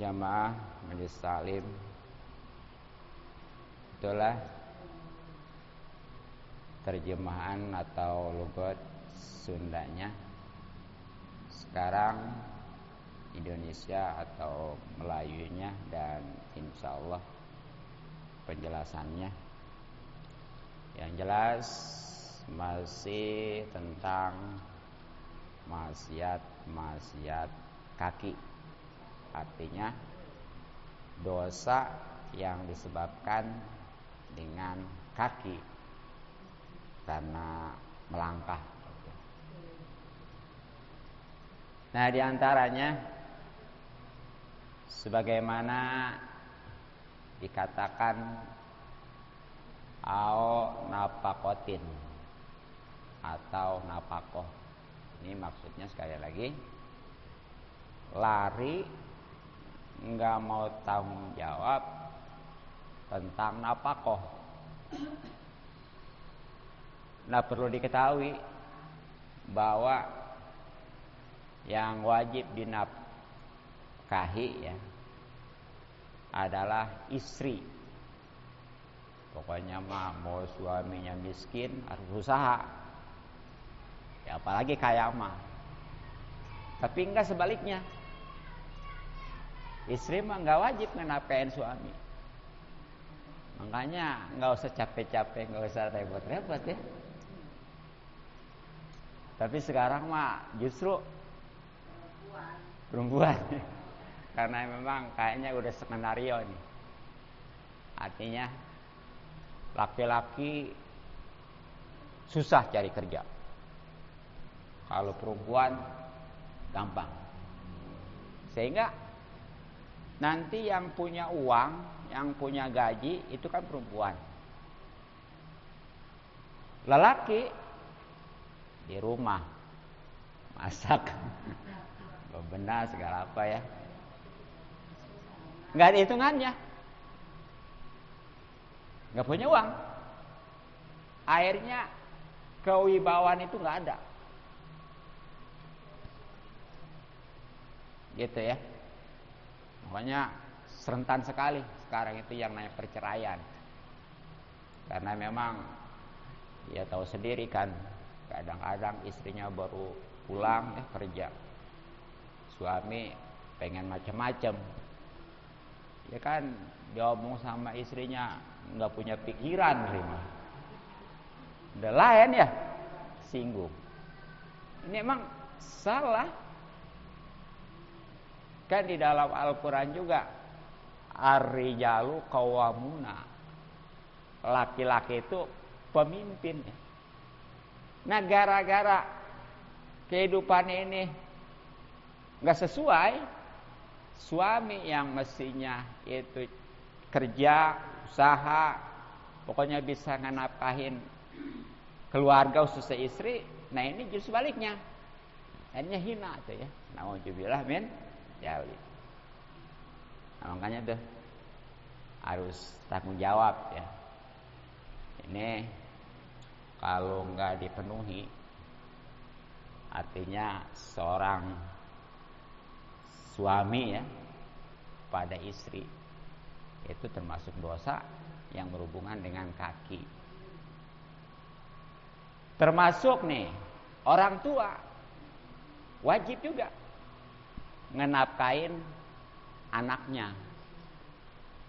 Jamaah Majelis Taklim, itulah terjemahan atau logat Sundanya. Sekarang Indonesia atau Melayunya dan insya Allah penjelasannya. Yang jelas masih tentang maksiat kaki. Artinya dosa yang disebabkan dengan kaki karena melangkah. Nah, diantaranya sebagaimana dikatakan napakotin atau napakoh. Ini maksudnya sekali lagi lari, nggak mau tanggung jawab tentang napakoh. Nah, perlu diketahui bahwa yang wajib dinafkahi ya adalah istri. Pokoknya mah mau suaminya miskin harus usaha. Ya apalagi kaya mah. Tapi enggak sebaliknya. Istri mah enggak wajib ngenafkahin suami. Makanya enggak usah capek-capek, enggak usah repot-repot ya. Tapi sekarang mah justru perempuan. Karena memang kayaknya udah skenario nih. Artinya laki-laki susah cari kerja. Kalau perempuan gampang. Sehingga nanti yang punya uang, yang punya gaji itu kan perempuan. Lelaki di rumah masak, bebenah segala apa ya. Enggak ada hitungannya. Enggak punya uang. Akhirnya kewibawaan itu enggak ada. Gitu ya. Makanya serentan sekali sekarang itu yang namanya perceraian. Karena memang ya tahu sendiri kan, kadang-kadang istrinya baru pulang kerja. Suami pengen macam-macam. Ya kan dia omong sama istrinya nggak punya pikiran terima. Udah lain ya singgung. Ini emang salah. Kan di dalam Al-Quran juga ar-rijalu qawwamuna, laki-laki itu pemimpin. Nah gara-gara kehidupan ini nggak sesuai, suami yang mestinya itu kerja, usaha, pokoknya bisa ngenafkahin keluarga khususnya istri. Nah ini justru sebaliknya, akhirnya hina tuh ya. Nauzubillah min dzalik. Nah, makanya tuh harus tanggung jawab ya. Ini kalau nggak dipenuhi, artinya seorang suami ya pada istri itu termasuk dosa yang berhubungan dengan kaki. Termasuk nih orang tua wajib juga ngenafkahin anaknya.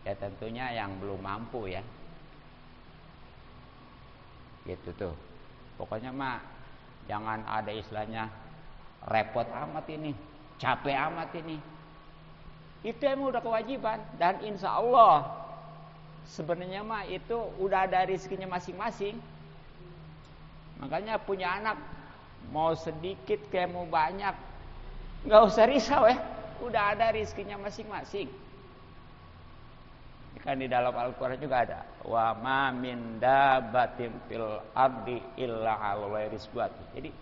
Ya tentunya yang belum mampu ya. Gitu tuh. Pokoknya mah jangan ada istilahnya repot amat ini, capek amat ini. Itu emang udah kewajiban dan insya Allah sebenarnya mah itu udah ada rezekinya masing-masing. Makanya punya anak mau sedikit kayak mau banyak, nggak usah risau ya, udah ada rezekinya masing-masing. Kan di dalam Al-Quran juga ada wa ma min dabbatin fil ardi illa 'alallahir rizquha. Jadi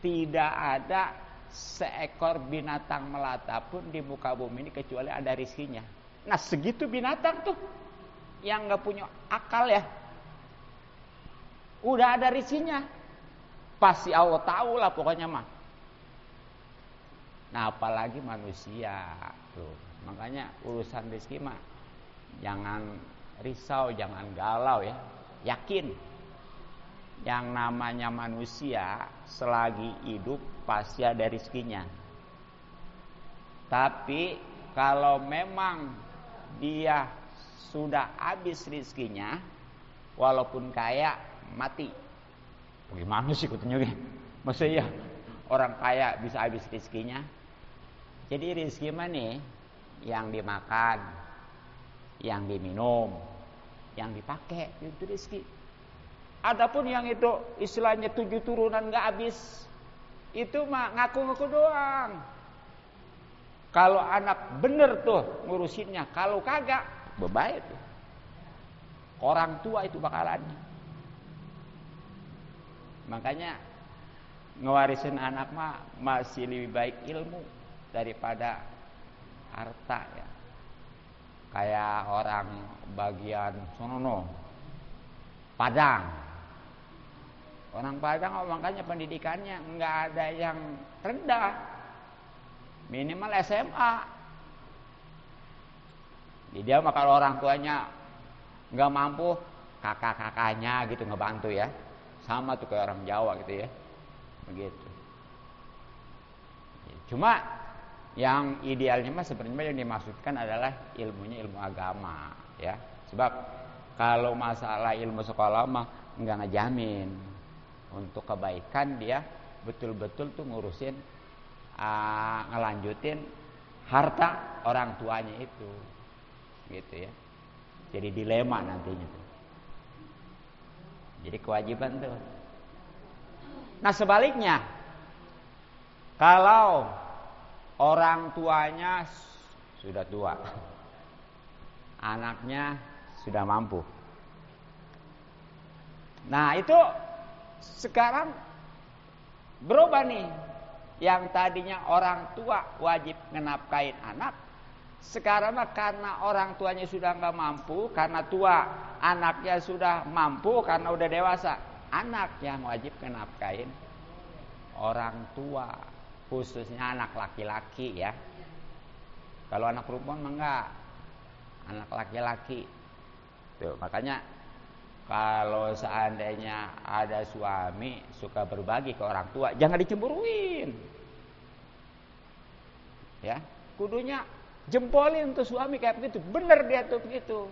tidak ada seekor binatang melata pun di muka bumi ini kecuali ada rezekinya. Nah segitu binatang tuh yang nggak punya akal ya, udah ada rezekinya. Pasti Allah tahu lah pokoknya mah. Nah, apalagi manusia tuh. Makanya urusan rezeki mah jangan risau, jangan galau ya. Yakin yang namanya manusia selagi hidup pasti ada rezekinya. Tapi kalau memang dia sudah habis rezekinya, walaupun kaya mati. Bagaimana sih katanya? Maksudnya orang kaya bisa habis rezekinya. Jadi rezeki mana yang dimakan, yang diminum, yang dipakai itu rezeki. Adapun yang itu istilahnya 7 turunan nggak habis, itu mah ngaku-ngaku doang. Kalau anak bener tuh ngurusinnya, kalau kagak bebaik tuh. Orang tua itu bakalannya. Makanya ngewarisin anak mah masih lebih baik ilmu daripada harta ya. Kayak orang bagian sono Padang. Orang Padang makanya pendidikannya nggak ada yang rendah. Minimal SMA. Jadi dia mah kalau orang tuanya nggak mampu, kakak-kakaknya gitu ngebantu ya. Sama tuh kayak orang Jawa gitu ya. Begitu. Cuma yang idealnya mah sebenarnya yang dimaksudkan adalah ilmunya ilmu agama ya. Sebab kalau masalah ilmu sekolah mah enggak ngejamin untuk kebaikan dia betul-betul tuh ngurusin ngelanjutin harta orang tuanya itu. Gitu ya. Jadi dilema nantinya tuh. Jadi kewajiban tuh. Nah sebaliknya, kalau orang tuanya sudah tua, anaknya sudah mampu. Nah itu sekarang berubah nih. Yang tadinya orang tua wajib ngenafkahin anak, sekarang mah karena orang tuanya sudah nggak mampu, karena tua, anaknya sudah mampu karena udah dewasa, anak yang wajib ngenafkahin orang tua, khususnya anak laki-laki ya. Kalau anak perempuan mah enggak, anak laki-laki. Tuh, makanya kalau seandainya ada suami suka berbagi ke orang tua, jangan dicemburuin. Ya, kudunya jempolin tuh suami kayak begitu, bener dia tuh begitu.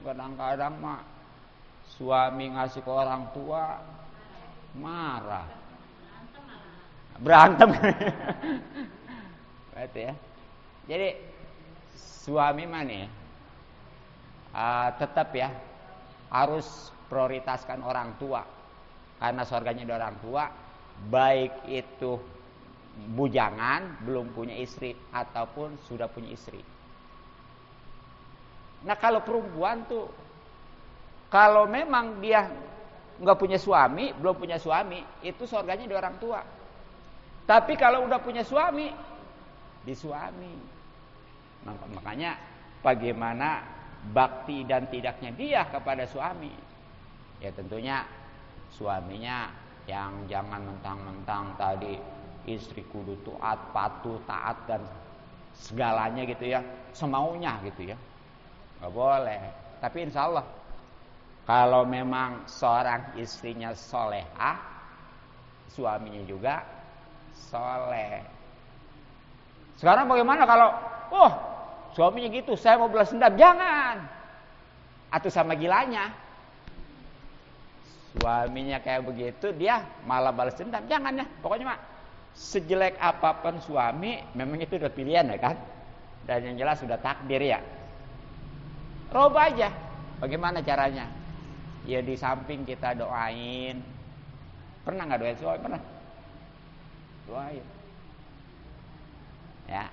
Kadang-kadang mah suami ngasih ke orang tua marah, berantem. Gitu ya. Jadi suami mah nih tetap ya harus prioritaskan orang tua, karena surganya dari orang tua, baik itu bujangan belum punya istri ataupun sudah punya istri. Nah kalau perempuan tuh, kalau memang dia nggak punya suami, belum punya suami, itu surganya di orang tua. Tapi kalau udah punya suami, di suami. Makanya bagaimana bakti dan tidaknya dia kepada suami. Ya tentunya suaminya yang jangan mentang-mentang tadi istri kudu taat, patuh, taat dan segalanya gitu ya, semaunya gitu ya. Nggak boleh. Tapi insya Allah kalau memang seorang istrinya solehah, suaminya juga soleh. Sekarang bagaimana kalau suaminya gitu, saya mau balas dendam, jangan. Atau sama gilanya, suaminya kayak begitu, dia malah balas dendam, jangan ya. Pokoknya mah sejelek apapun suami, memang itu udah pilihan ya kan. Dan yang jelas sudah takdir ya. Roba aja, bagaimana caranya? Ya di samping kita doain. Pernah nggak doain suami? Pernah. Doain. Ya.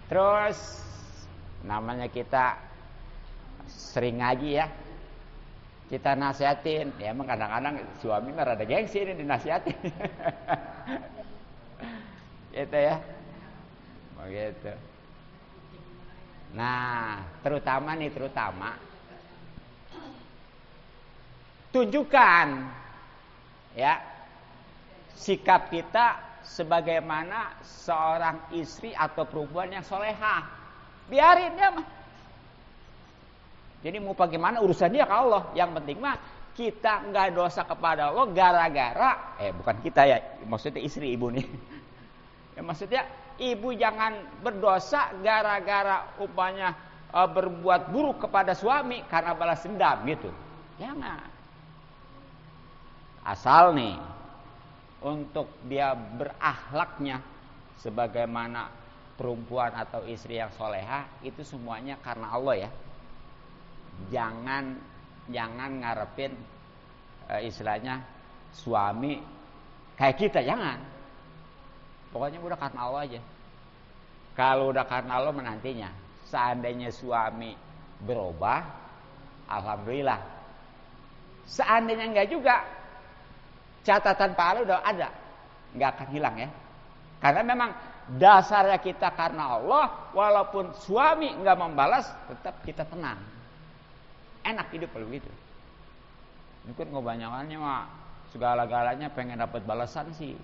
Terus namanya kita sering ngaji ya, kita nasihatin. Ya emang kadang-kadang suami mah rada gengsi ini dinasihatin. Gitu ya. Begitu. Nah, terutama tunjukkan ya sikap kita sebagaimana seorang istri atau perempuan yang solehah. Biarin dia mah. Jadi mau bagaimana urusan dia ke Allah. Yang penting mah kita nggak dosa kepada Allah gara-gara bukan kita ya, maksudnya istri ibu nih. Ya maksudnya ibu jangan berdosa gara-gara upanya berbuat buruk kepada suami karena balas dendam gitu. Jangan. Asal nih untuk dia berakhlaknya sebagaimana perempuan atau istri yang solehah itu semuanya karena Allah ya. Jangan ngarepin istilahnya suami kayak kita, jangan. Pokoknya udah karena Allah aja. Kalau udah karena Allah menantinya. Seandainya suami berubah, alhamdulillah. Seandainya enggak juga, catatan pahala udah ada, enggak akan hilang ya. Karena memang dasarnya kita karena Allah, walaupun suami enggak membalas, tetap kita tenang. Enak hidup kalau gitu. Mungkin kebanyakannya mah segala-galanya pengen dapat balasan sih.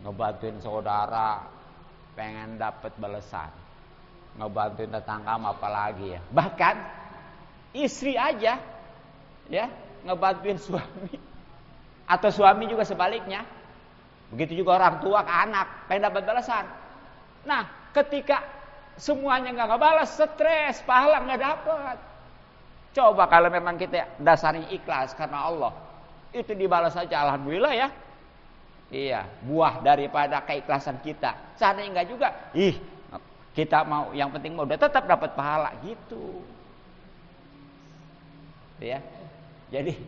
Ngebantuin saudara pengen dapat balasan. Ngebantuin tetangga apalagi ya. Bahkan istri aja ya ngebantuin suami. Atau suami juga sebaliknya. Begitu juga orang tua ke anak pengen dapat balasan. Nah, ketika semuanya enggak ngebalas, stres, pahala enggak dapat. Coba kalau memang kita dasarnya ikhlas karena Allah, itu dibalas saja alhamdulillah ya. Iya, buah daripada keikhlasan kita. Seandainya enggak juga, kita mau yang penting mau udah tetap dapat pahala gitu. Ya. Jadi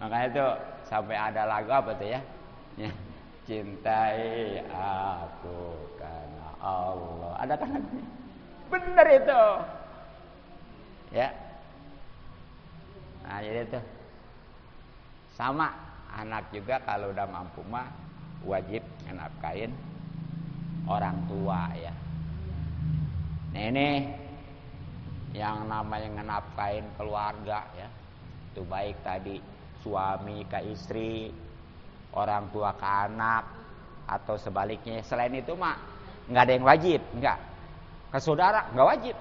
makanya itu sampai ada lagu apa tuh ya? Ya. Cintai aku karena Allah. Ada kan lagunya? Bener itu. Ya. Nah, jadi itu. Sama anak juga kalau udah mampu mah wajib nafkahin orang tua ya. Nah, ini yang namanya nafkahin keluarga ya. Itu baik tadi suami ke istri, orang tua ke anak atau sebaliknya. Selain itu mah nggak ada yang wajib, nggak. Ke saudara nggak wajib.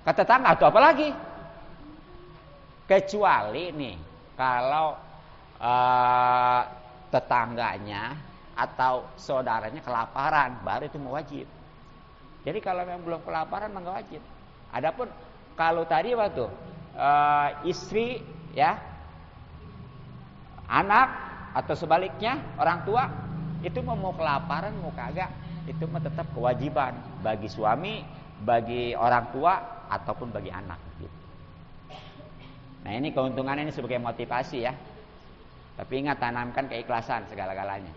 Ke tetangga atau apa lagi? Kecuali nih kalau tetangganya atau saudaranya kelaparan, baru itu mau wajib. Jadi kalau memang belum kelaparan mah nggak wajib. Adapun kalau tadi waktu istri ya, anak atau sebaliknya orang tua itu mau kelaparan mau kagak, itu mah tetap kewajiban bagi suami, bagi orang tua ataupun bagi anak gitu. Nah, ini keuntungan ini sebagai motivasi ya. Tapi ingat, tanamkan keikhlasan segala-galanya.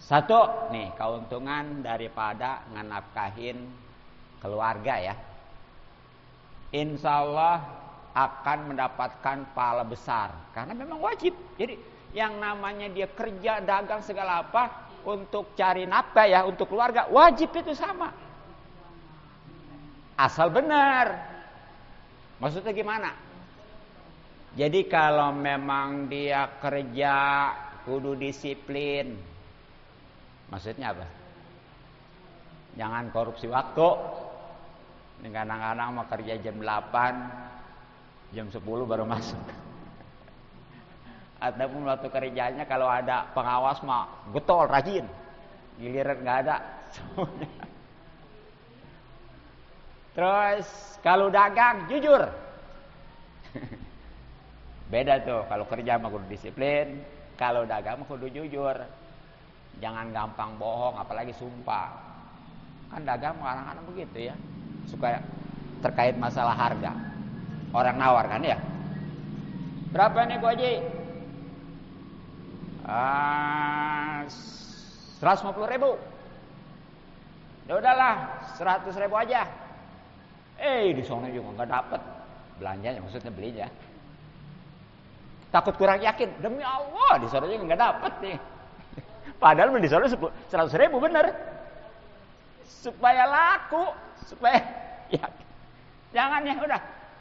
Satu nih keuntungan daripada nganafkahin keluarga ya. Insya Allah akan mendapatkan pahala besar karena memang wajib. Jadi yang namanya dia kerja, dagang segala apa untuk cari nafkah ya untuk keluarga, wajib itu sama. Asal benar. Maksudnya gimana? Jadi kalau memang dia kerja kudu disiplin. Maksudnya apa? Jangan korupsi waktu. Kadang-kadang mau kerja jam 8, jam 10 baru masuk. Ataupun waktu kerjanya kalau ada pengawas mah getol rajin. Giliran nggak ada. Terus kalau dagang jujur. Beda tuh, kalau kerja mah kudu disiplin, kalau dagang mah kudu jujur. Jangan gampang bohong apalagi sumpah. Kan dagang kadang-kadang begitu ya. Suka terkait masalah harga. Orang nawar kan ya. Berapa nih Bu Haji? 150.000. Ya udahlah, 100.000 aja. Di sana juga nggak dapat belanjanya, maksudnya belinya. Takut kurang yakin, demi Allah di sana juga nggak dapat nih. Padahal di sana 100.000 bener. Supaya laku, supaya yakin. Jangan ya udah.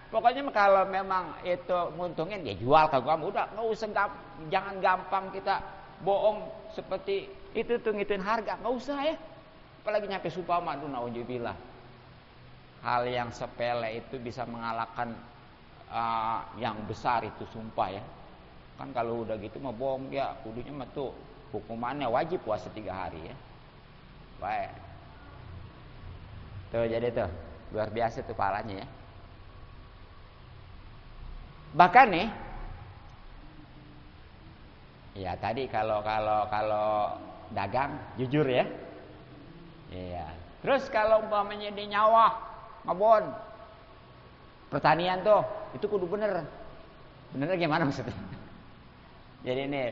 Pokoknya kalau memang itu nguntungin ya jual ke kamu, udah nggak usah jangan gampang kita bohong seperti itu tuh ngituin harga, nggak usah ya. Apalagi nyampe supama, aduh naudzubillah. Hal yang sepele itu bisa mengalahkan yang besar itu, sumpah ya. Kan kalau udah gitu mah bohong dia, kudunya mah tuh hukumannya wajib puasa 3 hari ya. Baik. Tuh jadi tuh luar biasa tuh pahalanya ya. Bahkan nih, ya tadi kalau dagang jujur ya. Iya. Terus kalau umpamanya di nyawah, ngabon, pertanian tuh, itu kudu bener. Benernya gimana maksudnya? Jadi nih,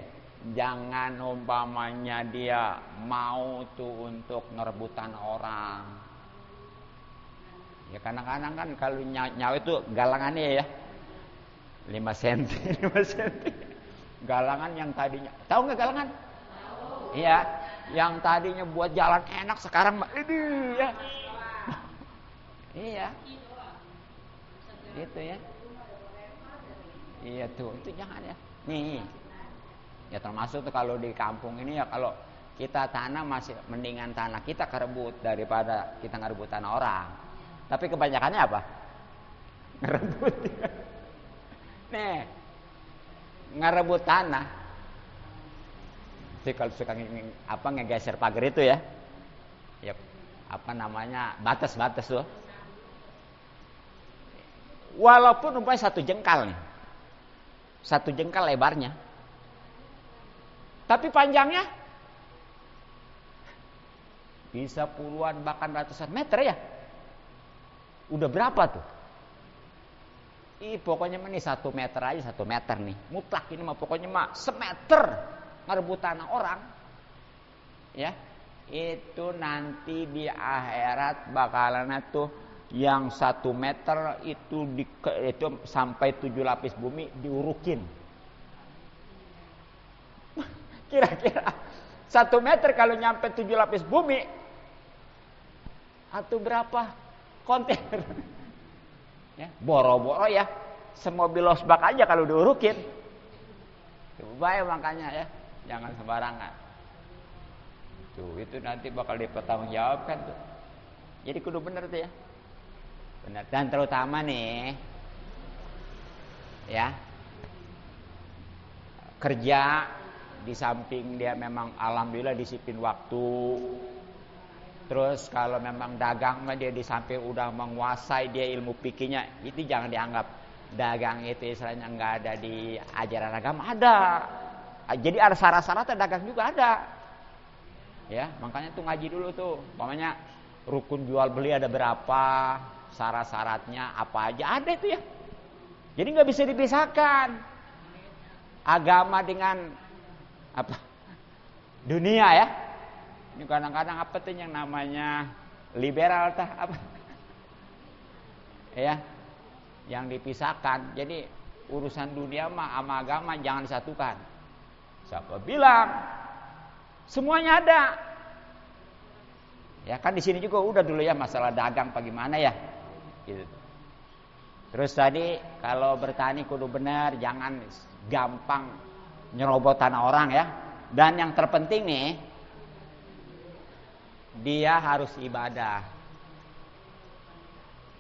jangan umpamanya dia mau tuh untuk ngerebutan orang. Ya kadang-kadang kan kalau nyawa itu galangannya ya 5 cm, 5 cm. Galangan yang tadinya, tahu nggak galangan? Tahu. Iya, yang tadinya buat jalan enak sekarang aduh ya. Iya. Gitu ya. Iya tuh, itu jangan ya. Nih. Ya termasuk tuh kalau di kampung ini ya, kalau kita tanah masih mendingan tanah kita kerebut daripada kita ngerebut tanah orang. Tapi kebanyakannya apa? Ngerebut. Nih, ngerebut tanah. Jadi kalau suka ngegeser pagar itu ya, ya apa namanya, batas-batas tuh. Walaupun umpamanya 1 jengkal nih, 1 jengkal lebarnya, tapi panjangnya bisa puluhan bahkan ratusan meter ya. Udah berapa tuh? Pokoknya ini 1 meter aja, 1 meter nih. Mutlak ini mah pokoknya mah semeter ngerebut tanah orang. Ya. Itu nanti di akhirat bakalan tuh yang 1 meter itu sampai 7 lapis bumi diurukin. Kira-kira 1 meter kalau nyampe 7 lapis bumi, atau berapa kontainer? Ya, boro-boro ya, semobil losbak aja kalau diurukin. Bahaya makanya ya, jangan sembarangan. Tuh, itu nanti bakal dipertanggungjawabkan tuh. Jadi kudu bener tuh ya. Benar. Dan terutama nih, ya, kerja di samping dia memang alhamdulillah disiplin waktu. Terus kalau memang dagang mah dia di samping udah menguasai dia ilmu fikihnya, itu jangan dianggap dagang itu istilahnya enggak ada di ajaran agama, ada. Jadi ada syarat-syaratnya dagang juga ada. Ya, makanya tuh ngaji dulu tuh. Umpamanya rukun jual beli ada berapa, syarat-syaratnya apa aja ada itu ya. Jadi enggak bisa dipisahkan agama dengan apa? Dunia ya. Ini kadang-kadang apa tuh yang namanya liberal tah apa? Ya, yang dipisahkan. Jadi urusan dunia mah sama agama jangan disatukan. Siapa bilang? Semuanya ada. Ya kan di sini juga udah dulu ya masalah dagang bagaimana ya. Gitu. Terus tadi kalau bertani kudu benar, jangan gampang nyerobot tanah orang ya. Dan yang terpenting nih, dia harus ibadah.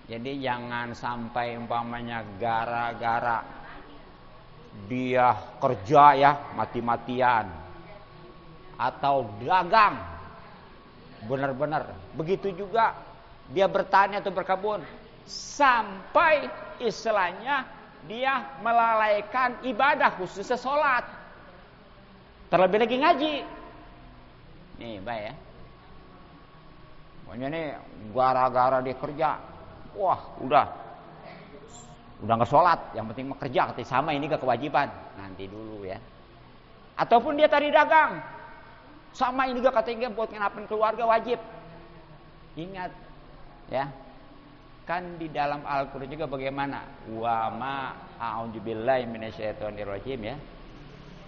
Jadi jangan sampai umpamanya gara-gara dia kerja ya mati-matian atau dagang benar-benar. Begitu juga dia bertani atau berkebun sampai istilahnya dia melalaikan ibadah khususnya sholat. Terlebih lagi ngaji. Nih baik ya. Pokoknya nih gara-gara dia kerja, wah udah nggak sholat, yang penting mah kerja, sama ini gak kewajiban, nanti dulu ya. Ataupun dia tadi dagang, sama ini gak katanya buat ngenapin keluarga wajib. Ingat ya, kan di dalam Al-Quran juga bagaimana? Wa ma a'udzubillahi minasyaitonirrajim ya.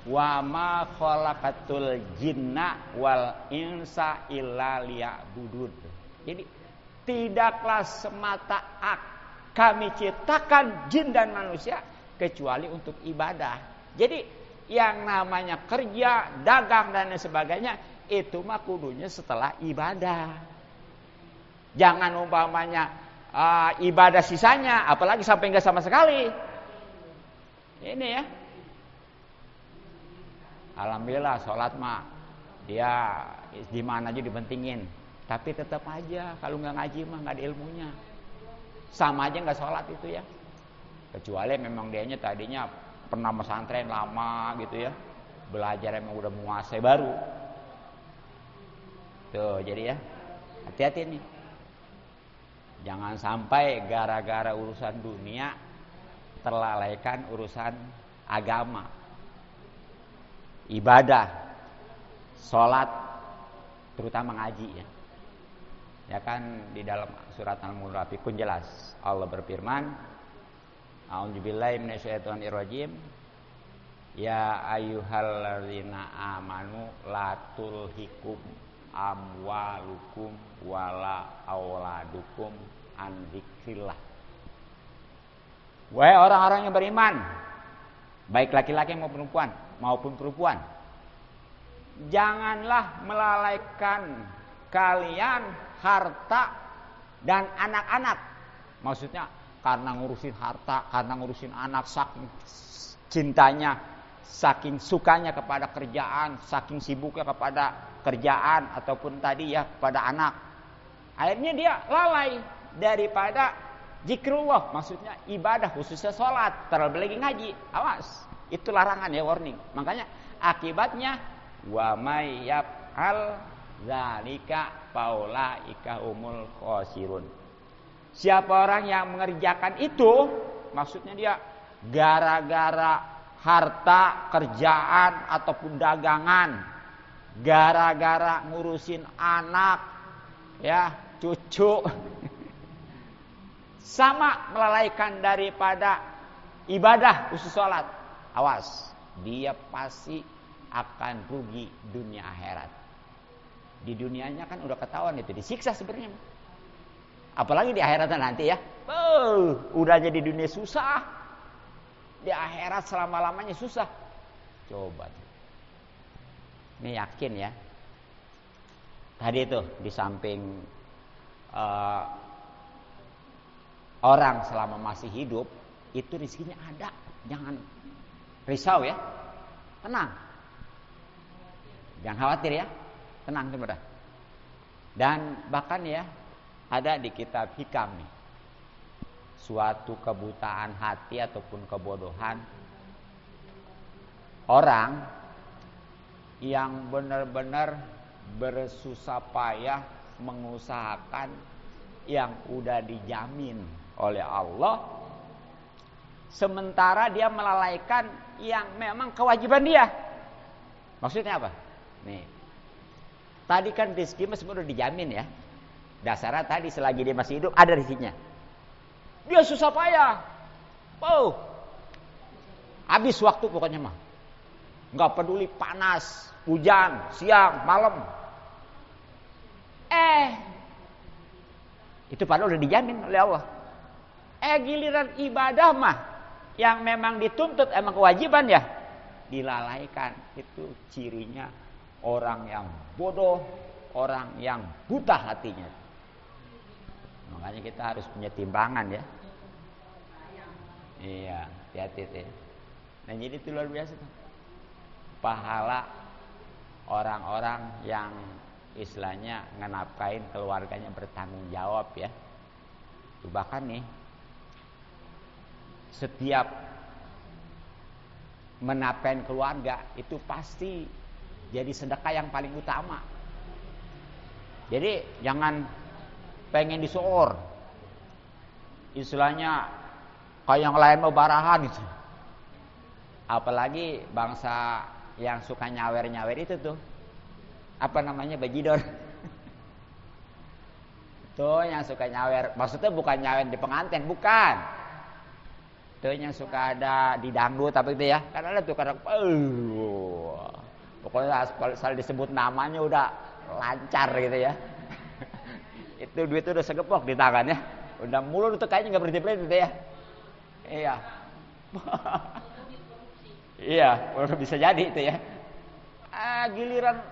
Wa ma khalaqatul jinna wal insa illa liya'budun. Jadi tidaklah semata kami ciptakan jin dan manusia kecuali untuk ibadah. Jadi Yang namanya kerja, dagang dan lain sebagainya itu mah kudunya setelah ibadah. Jangan umpamanya ibadah sisanya, apalagi sampai enggak sama sekali. Ini ya. Alhamdulillah sholat mah dia di mana aja dipentingin. Tapi tetap aja kalau nggak ngaji mah nggak ada ilmunya. Sama aja nggak sholat itu ya. Kecuali memang dianya tadinya pernah pesantren lama gitu ya, belajar emang udah menguasai baru. Tuh jadi ya, hati-hati nih. Jangan sampai gara-gara urusan dunia terlalaikan urusan agama, ibadah, sholat, terutama ngaji ya. Ya kan di dalam surat Al-Munafiqun jelas Allah berfirman, A'udzubillahi minasyaitonirrajim. Ya ayyuhalladzina amanu la tulhikum amwalukum wala auladukum an dzikrillah. Wahai orang-orang yang beriman, baik laki-laki maupun perempuan, janganlah melalaikan kalian harta dan anak-anak. Maksudnya karena ngurusin harta, karena ngurusin anak, saking cintanya, saking sukanya kepada kerjaan, saking sibuknya kepada kerjaan ataupun tadi ya kepada anak. Akhirnya dia lalai daripada zikrullah, maksudnya ibadah, khususnya sholat, terlebih lagi ngaji. Awas, itu larangan ya, warning. Makanya akibatnya wa may yaf'al zalika faulaika humul khasirun. Siapa orang yang mengerjakan itu, maksudnya dia gara-gara harta, kerjaan ataupun dagangan, gara-gara ngurusin anak, ya, cucu, sama melalaikan daripada ibadah khusus sholat. Awas, dia pasti akan rugi dunia akhirat. Di dunianya kan udah ketahuan itu disiksa sebenarnya. Apalagi di akhirat nanti ya. Udah jadi dunia susah. Di akhirat selama-lamanya susah. Coba. Ini yakin ya. Tadi itu di samping orang selama masih hidup itu rezekinya ada. Jangan risau ya. Tenang. Jangan khawatir ya. Tenang sebentar. Dan bahkan ya ada di kitab hikam nih, suatu kebutaan hati ataupun kebodohan orang yang benar-benar bersusah payah mengusahakan yang udah dijamin oleh Allah, sementara dia melalaikan yang memang kewajiban dia. Maksudnya apa? Nih, tadi kan rezeki semua udah dijamin ya. Dasarnya tadi selagi dia masih hidup ada rezekinya. Dia susah payah. Habis waktu pokoknya mah. Enggak peduli panas, hujan, siang, malam. Itu padahal udah dijamin oleh Allah. Giliran ibadah mah yang memang dituntut emang kewajiban ya, dilalaikan. Itu cirinya orang yang bodoh, orang yang buta hatinya. Makanya kita harus punya timbangan ya. Iya, hati-hati. Nah jadi itu luar biasa tuh. Pahala orang-orang yang istilahnya ngenapkain keluarganya bertanggung jawab ya. Tuh bahkan nih setiap menapkain keluarga itu pasti jadi sedekah yang paling utama. Jadi jangan pengen disoor, istilahnya kayak yang lain mau barahan gitu. Apalagi bangsa yang suka nyawer-nyawer itu tuh, apa namanya, bajidor. Tuh yang suka nyawer, maksudnya bukan nyawer di pengantin, bukan. Tuh yang suka ada di dangdut apa itu ya, kan ada tuh kadang, pokoknya asal disebut namanya udah lancar gitu ya. Itu duit itu udah segepok di tangan ya. Udah mulut itu kayaknya gak berhenti-berhenti gitu ya. Iya. Iya, bisa jadi itu ya. Giliran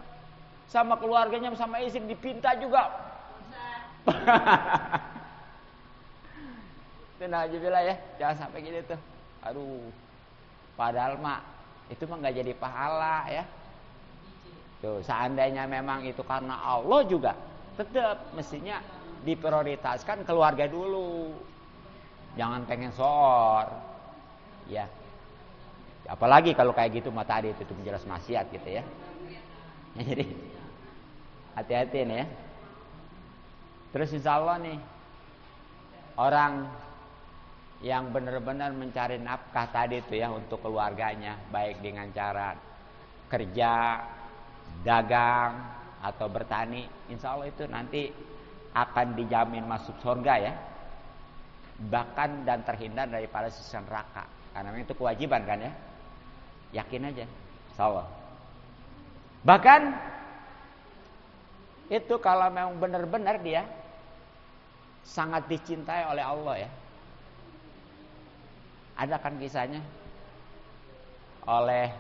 sama keluarganya sama istri dipinta juga. Itu nauzubillah ya, jangan sampai gitu tuh. Aduh. Padahal mak itu mah nggak jadi pahala ya. Tuh, seandainya memang itu karena Allah juga, tetap mestinya diprioritaskan keluarga dulu. Jangan pengen soor. Ya. Apalagi kalau kayak gitu mah tadi itu menjelas maksiat gitu ya. Jadi hati-hati nih ya. Terus insya Allah nih orang yang benar-benar mencari nafkah tadi itu ya untuk keluarganya, baik dengan cara kerja, dagang atau bertani, insya Allah itu nanti akan dijamin masuk surga ya, bahkan dan terhindar daripada siksa neraka, karena itu kewajiban kan ya, yakin aja, insya Allah. Bahkan itu kalau memang benar-benar dia sangat dicintai oleh Allah ya. Ada kan kisahnya oleh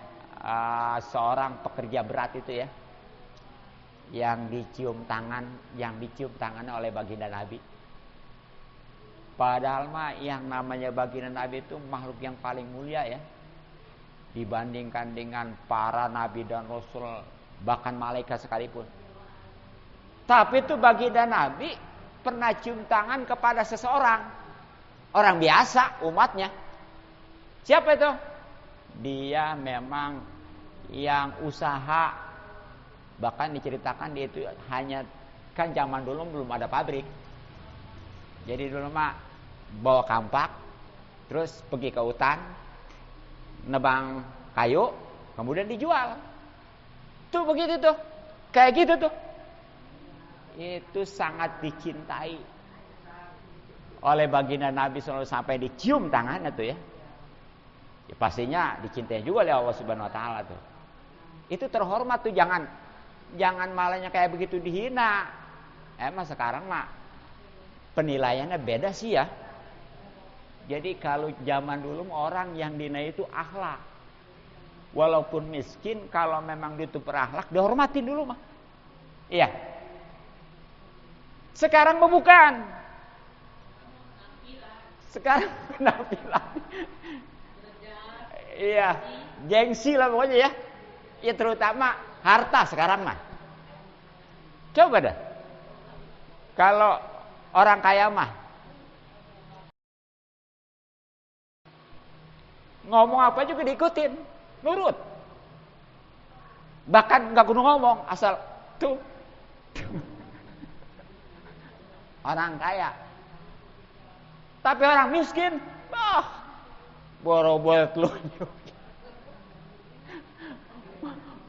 seorang pekerja berat itu ya, yang dicium tangannya oleh baginda Nabi. Padahal mah yang namanya baginda Nabi itu makhluk yang paling mulia ya, dibandingkan dengan para nabi dan rasul, bahkan malaikat sekalipun. Tapi itu baginda Nabi pernah cium tangan kepada seseorang, orang biasa umatnya. Siapa itu? Dia memang yang usaha, bahkan diceritakan dia itu hanya, kan zaman dulu belum ada pabrik. Jadi dulu mah bawa kampak, terus pergi ke hutan, nebang kayu, kemudian dijual. Tuh begitu tuh, kayak gitu tuh. Itu sangat dicintai oleh baginda Nabi SAW sampai dicium tangannya tuh ya. Ya pastinya dicintai juga oleh Allah Subhanahu wa taala tuh. Itu terhormat tuh, jangan malahnya kayak begitu dihina. Emang sekarang mah penilaiannya beda sih ya. Jadi kalau zaman dulu orang yang dinilai itu akhlak. Walaupun miskin, kalau memang dia itu berakhlak dihormatin dulu mah. Iya. Sekarang mah bukan. Sekarang penampilan. Iya, gengsi lah pokoknya ya. Ya terutama harta sekarang mah. Coba dah. Kalau orang kaya mah ngomong apa juga diikutin, nurut. Bahkan nggak kudu ngomong, asal tuh. Orang kaya. Tapi orang miskin, boro-boro telunjuk.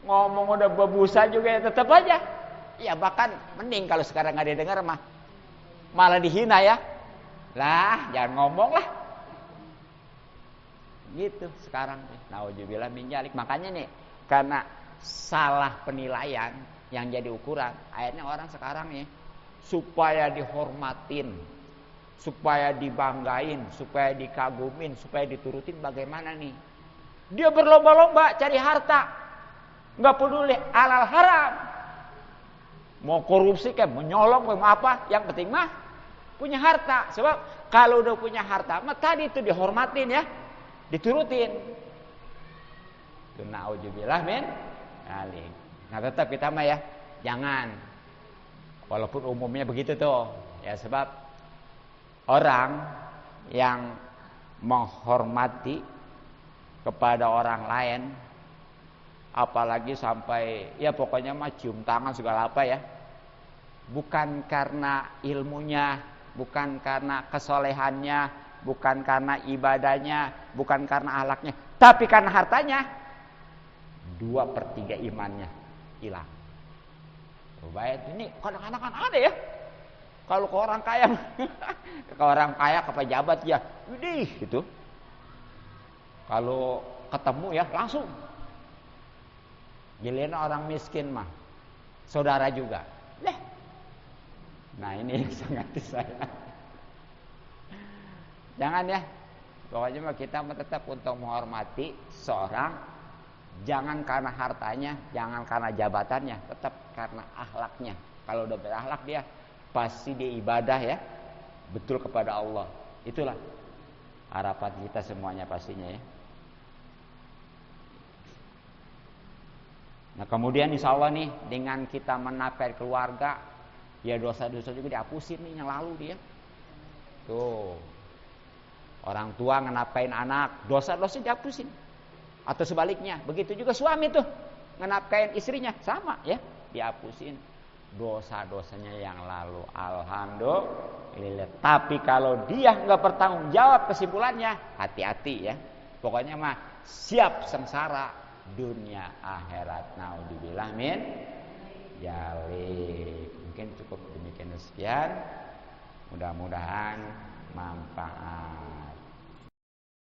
Ngomong udah bebusa juga ya tetap aja. Ya bahkan mending kalau sekarang nggak didengar mah malah dihina ya. Lah jangan ngomong lah. Gitu sekarang. Nauzubillah min dzalik. Makanya nih karena salah penilaian yang jadi ukuran, akhirnya orang sekarang nih supaya dihormatin, supaya dibanggain, supaya dikagumin, supaya diturutin, bagaimana nih? Dia berlomba-lomba cari harta, nggak peduli halal haram, mau korupsi kayak menyolong, mau apa, yang penting mah punya harta. Sebab kalau udah punya harta, mah tadi itu dihormatin ya, diturutin. Nauzubillah min dzalik. Nah tetap kita mah ya jangan, walaupun umumnya begitu tuh ya, sebab orang yang menghormati kepada orang lain, apalagi sampai ya pokoknya mah cium tangan segala apa ya, bukan karena ilmunya, bukan karena kesolehannya, bukan karena ibadahnya, bukan karena akhlaknya, tapi karena hartanya, 2/3 imannya hilang. Baik, ini kadang-kadang kan ada ya. Kalau ke orang kaya, ke pejabat ya, widih gitu. Kalau ketemu ya langsung. Giliran orang miskin mah, saudara juga. Nah ini yang sangat disayang. Jangan ya. Pokoknya mah kita tetap untuk menghormati seorang, jangan karena hartanya, jangan karena jabatannya, tetap karena akhlaknya. Kalau udah berakhlak dia pasti dia ibadah ya, betul kepada Allah. Itulah harapan kita semuanya pastinya ya. Nah kemudian insya Allah nih dengan kita menafkahi keluarga, ya dosa-dosa juga dihapusin nih yang lalu dia. Tuh orang tua ngenafkahin anak, dosa-dosa dihapusin. Atau sebaliknya, begitu juga suami tuh ngenafkahin istrinya, sama ya, dihapusin dosa-dosanya yang lalu. Alhamdulillah. Tapi kalau dia nggak bertanggung jawab, kesimpulannya hati-hati ya. Pokoknya mah siap sengsara dunia akhirat. Naudzubillah min dzalik. Mungkin cukup demikian sekian. Mudah-mudahan manfaat.